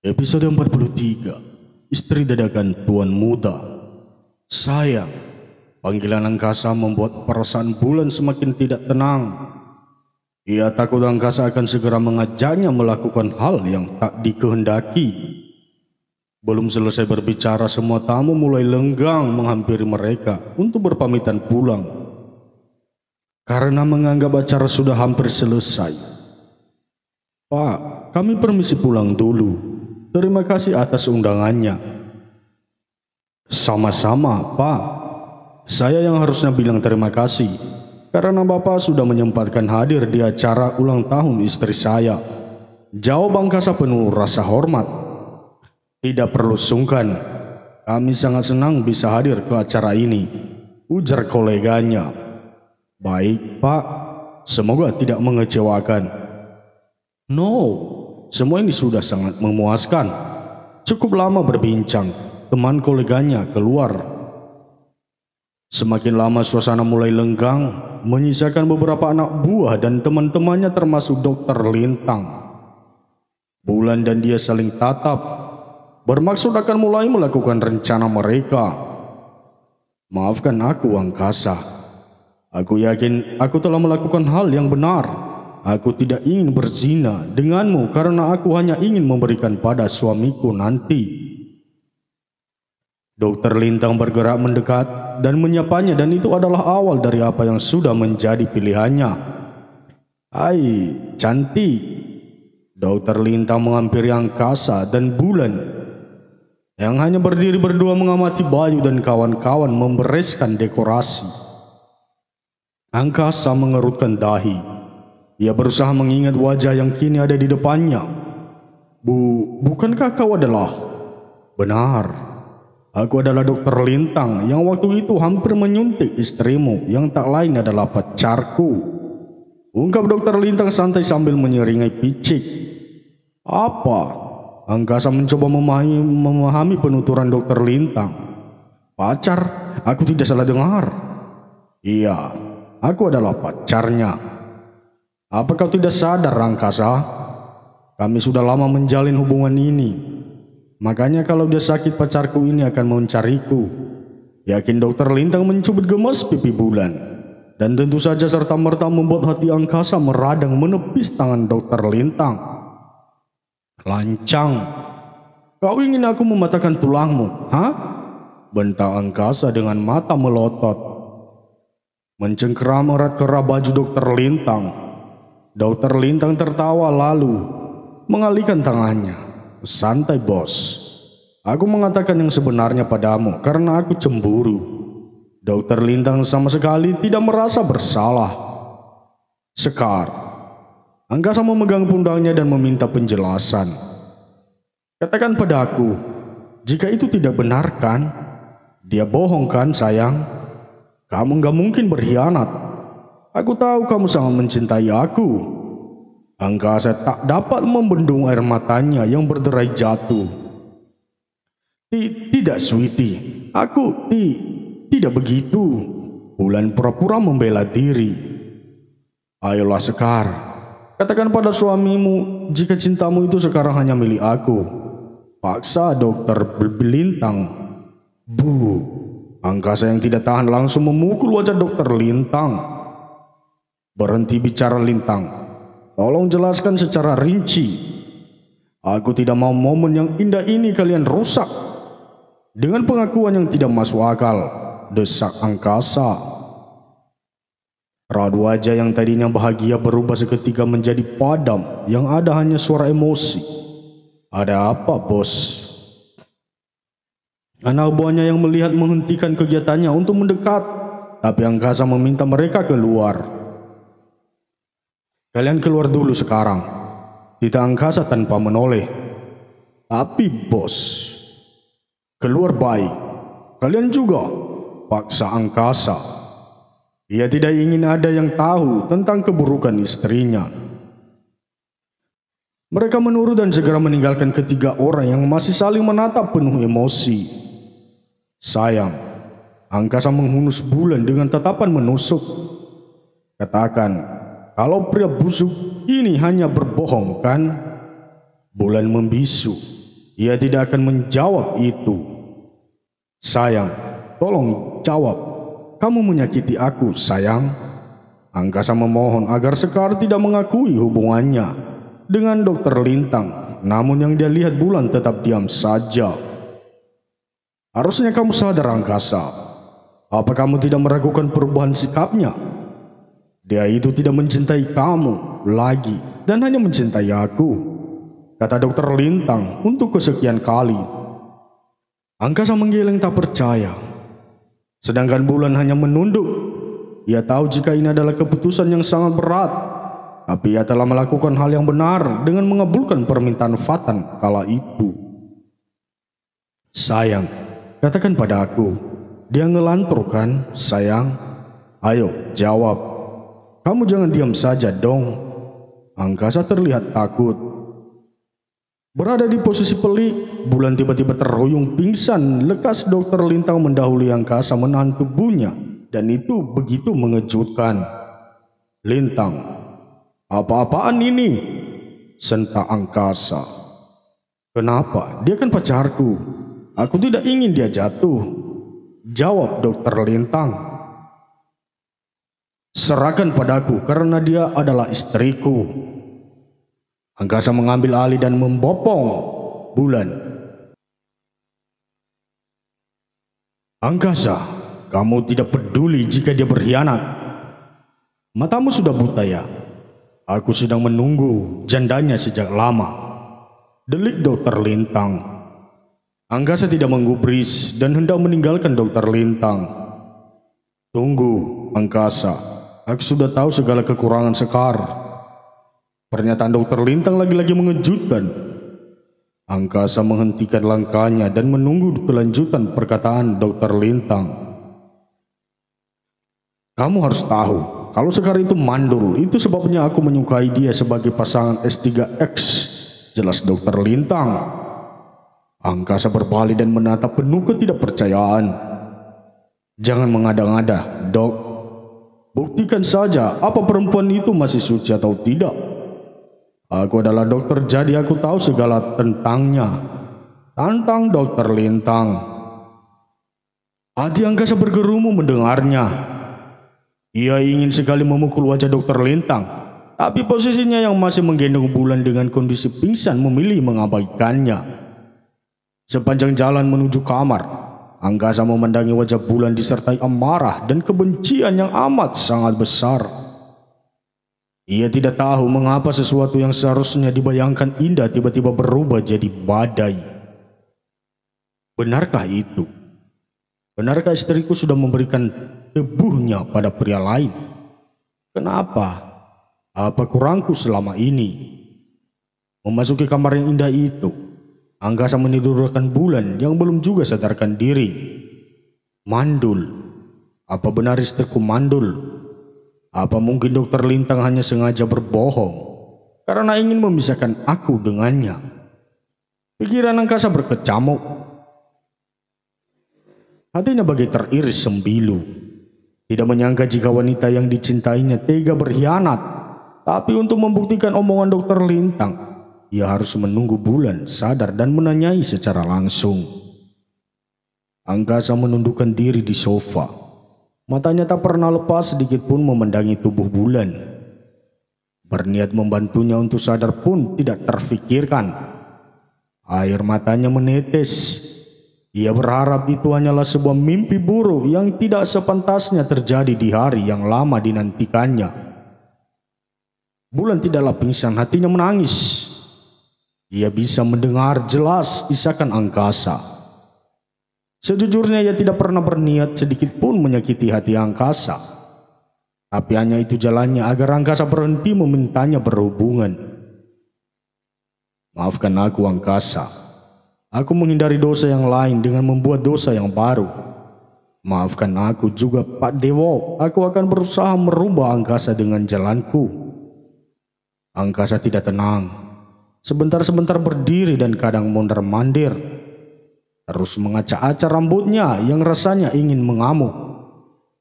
Episode 43. Istri dadakan Tuan Muda. Sayang, panggilan angkasa membuat perasaan Bulan semakin tidak tenang. Ia takut angkasa akan segera mengajaknya melakukan hal yang tak dikehendaki. Belum selesai berbicara, semua tamu mulai lenggang menghampiri mereka untuk berpamitan pulang. Karena menganggap acara sudah hampir selesai. Pak, kami permisi pulang dulu. Terima kasih atas undangannya. Sama-sama, Pak. Saya yang harusnya bilang terima kasih karena Bapak sudah menyempatkan hadir di acara ulang tahun istri saya. Jawab angkasa penuh rasa hormat. Tidak perlu sungkan. Kami sangat senang bisa hadir ke acara ini, ujar koleganya. Baik, Pak. Semoga tidak mengecewakan. No, semua ini sudah sangat memuaskan. Cukup lama berbincang, teman koleganya keluar. Semakin lama suasana mulai lenggang, menyisakan beberapa anak buah dan teman-temannya termasuk Dokter Lintang. Bulan dan dia saling tatap, bermaksud akan mulai melakukan rencana mereka. Maafkan aku, angkasa. Aku yakin aku telah melakukan hal yang benar. Aku tidak ingin berzina denganmu karena aku hanya ingin memberikan pada suamiku nanti. Dokter Lintang bergerak mendekat dan menyapanya, dan itu adalah awal dari apa yang sudah menjadi pilihannya. Hai, cantik. Dokter Lintang menghampiri angkasa dan Bulan yang hanya berdiri berdua mengamati Bayu dan kawan-kawan membereskan dekorasi. Angkasa mengerutkan dahi. Ia berusaha mengingat wajah yang kini ada di depannya. Bukankah kau adalah? Benar. Aku adalah Dokter Lintang yang waktu itu hampir menyuntik istrimu yang tak lain adalah pacarku. Ungkap Dokter Lintang santai sambil menyeringai picik. Apa? Angkasa mencoba memahami penuturan Dokter Lintang. Pacar? Aku tidak salah dengar. Iya, aku adalah pacarnya. Apa kau tidak sadar, angkasa? Kami sudah lama menjalin hubungan ini. Makanya kalau dia sakit, pacarku ini akan mencariku. Yakin Dokter Lintang mencubit gemas pipi Bulan. Dan tentu saja serta-merta membuat hati angkasa meradang menepis tangan Dokter Lintang. Lancang. Kau ingin aku mematahkan tulangmu, hah? Bentak angkasa dengan mata melotot. Mencengkeram erat kerah baju Dokter Lintang. Dokter Lintang tertawa lalu mengalihkan tangannya. Santai, bos. Aku mengatakan yang sebenarnya padamu karena aku cemburu. Dokter Lintang sama sekali tidak merasa bersalah. Sekar. Angkasa memegang pundaknya dan meminta penjelasan. Katakan padaku, jika itu tidak benar kan? Dia bohong kan, sayang? Kamu gak mungkin berkhianat. Aku tahu kamu sangat mencintai aku. Angkasa tak dapat membendung air matanya yang berderai jatuh. Tidak, sweetie. Aku tidak begitu. Bulan pura-pura membela diri. Ayolah, Sekar. Katakan pada suamimu jika cintamu itu sekarang hanya milik aku. Paksa Dokter Lintang. Bu. Angkasa yang tidak tahan langsung memukul wajah Dokter Lintang. Berhenti bicara, Lintang. Tolong jelaskan secara rinci. Aku tidak mau momen yang indah ini kalian rusak dengan pengakuan yang tidak masuk akal, desak angkasa. Raut wajah yang tadinya bahagia berubah seketika menjadi padam, yang ada hanya suara emosi. Ada apa, bos? Anak buahnya yang melihat menghentikan kegiatannya untuk mendekat, tapi angkasa meminta mereka keluar. Kalian keluar dulu sekarang. Tita angkasa tanpa menoleh. Tapi bos. Keluar baik. Kalian juga. Paksa angkasa. Ia tidak ingin ada yang tahu tentang keburukan istrinya. Mereka menurut dan segera meninggalkan ketiga orang yang masih saling menatap penuh emosi. Sayang. Angkasa menghunus Bulan dengan tatapan menusuk. Katakan, kalau pria busuk ini hanya berbohong kan? Bulan membisu. Ia tidak akan menjawab itu. Sayang, tolong jawab. Kamu menyakiti aku, sayang. Angkasa memohon agar Sekar tidak mengakui hubungannya dengan Dokter Lintang. Namun yang dia lihat Bulan tetap diam saja. Harusnya kamu sadar, Angkasa. Apa kamu tidak meragukan perubahan sikapnya? Dia itu tidak mencintai kamu lagi dan hanya mencintai aku, kata Dokter Lintang untuk kesekian kali. Angkasa menggeleng tak percaya. Sedangkan Bulan hanya menunduk. Ia tahu jika ini adalah keputusan yang sangat berat, tapi ia telah melakukan hal yang benar dengan mengabulkan permintaan Fatan kala itu. Sayang, katakan pada aku. Dia ngelantur kan, sayang? Ayo, jawab. Kamu jangan diam saja dong. Angkasa terlihat takut. Berada di posisi pelik, Bulan tiba-tiba terhuyung pingsan. Lekas Dokter Lintang mendahului Angkasa menahan tubuhnya, dan itu begitu mengejutkan. Lintang, apa-apaan ini? Sentak Angkasa. Kenapa? Dia kan pacarku. Aku tidak ingin dia jatuh. Jawab Dokter Lintang. Serahkan padaku karena dia adalah istriku. Angkasa mengambil alih dan membopong Bulan. Angkasa, kamu tidak peduli jika dia berkhianat. Matamu sudah buta ya? Aku sedang menunggu jandanya sejak lama. Delik Dokter Lintang. Angkasa tidak menggubris dan hendak meninggalkan Dokter Lintang. Tunggu, Angkasa. Aku sudah tahu segala kekurangan Sekar. Pernyataan Dokter Lintang lagi-lagi mengejutkan. Angkasa menghentikan langkahnya dan menunggu kelanjutan perkataan Dokter Lintang. Kamu harus tahu, kalau Sekar itu mandul, itu sebabnya aku menyukai dia sebagai pasangan S3X. Jelas Dokter Lintang. Angkasa berbalik dan menatap penuh ketidakpercayaan. Jangan mengada-ngada, Dok. Buktikan saja apa perempuan itu masih suci atau tidak. Aku adalah dokter, jadi aku tahu segala tentangnya. Tantang Dokter Lintang. Hati Angkasa bergerumu mendengarnya. Ia ingin sekali memukul wajah Dokter Lintang, tapi posisinya yang masih menggendong Bulan dengan kondisi pingsan memilih mengabaikannya. Sepanjang jalan menuju kamar, Angkasa memandangi wajah Bulan disertai amarah dan kebencian yang amat sangat besar. Ia tidak tahu mengapa sesuatu yang seharusnya dibayangkan indah tiba-tiba berubah jadi badai. Benarkah itu? Benarkah istriku sudah memberikan tubuhnya pada pria lain? Kenapa? Apa kurangku selama ini? Memasuki kamar yang indah itu, Angkasa menidurkan Bulan yang belum juga sadarkan diri. Mandul. Apa benar istriku mandul? Apa mungkin Dokter Lintang hanya sengaja berbohong karena ingin memisahkan aku dengannya? Pikiran Angkasa berkecamuk. Hatinya bagai teriris sembilu. Tidak menyangka jika wanita yang dicintainya tega berkhianat. Tapi untuk membuktikan omongan Dokter Lintang, ia harus menunggu Bulan sadar dan menanyai secara langsung. Angkasa menundukkan diri di sofa. Matanya tak pernah lepas sedikit pun memandangi tubuh Bulan. Berniat membantunya untuk sadar pun tidak terfikirkan. Air matanya menetes. Ia berharap itu hanyalah sebuah mimpi buruk yang tidak sepantasnya terjadi di hari yang lama dinantikannya. Bulan tidaklah pingsan, hatinya menangis. Ia bisa mendengar jelas isakan Angkasa. Sejujurnya ia tidak pernah berniat sedikit pun menyakiti hati Angkasa. Tapi hanya itu jalannya agar Angkasa berhenti memintanya berhubungan. Maafkan aku, Angkasa. Aku menghindari dosa yang lain dengan membuat dosa yang baru. Maafkan aku juga, Pak Dewo. Aku akan berusaha merubah Angkasa dengan jalanku. Angkasa tidak tenang. Sebentar-sebentar berdiri dan kadang mondar-mandir. Terus mengacak-acak rambutnya yang rasanya ingin mengamuk.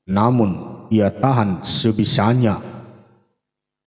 Namun ia tahan sebisanya.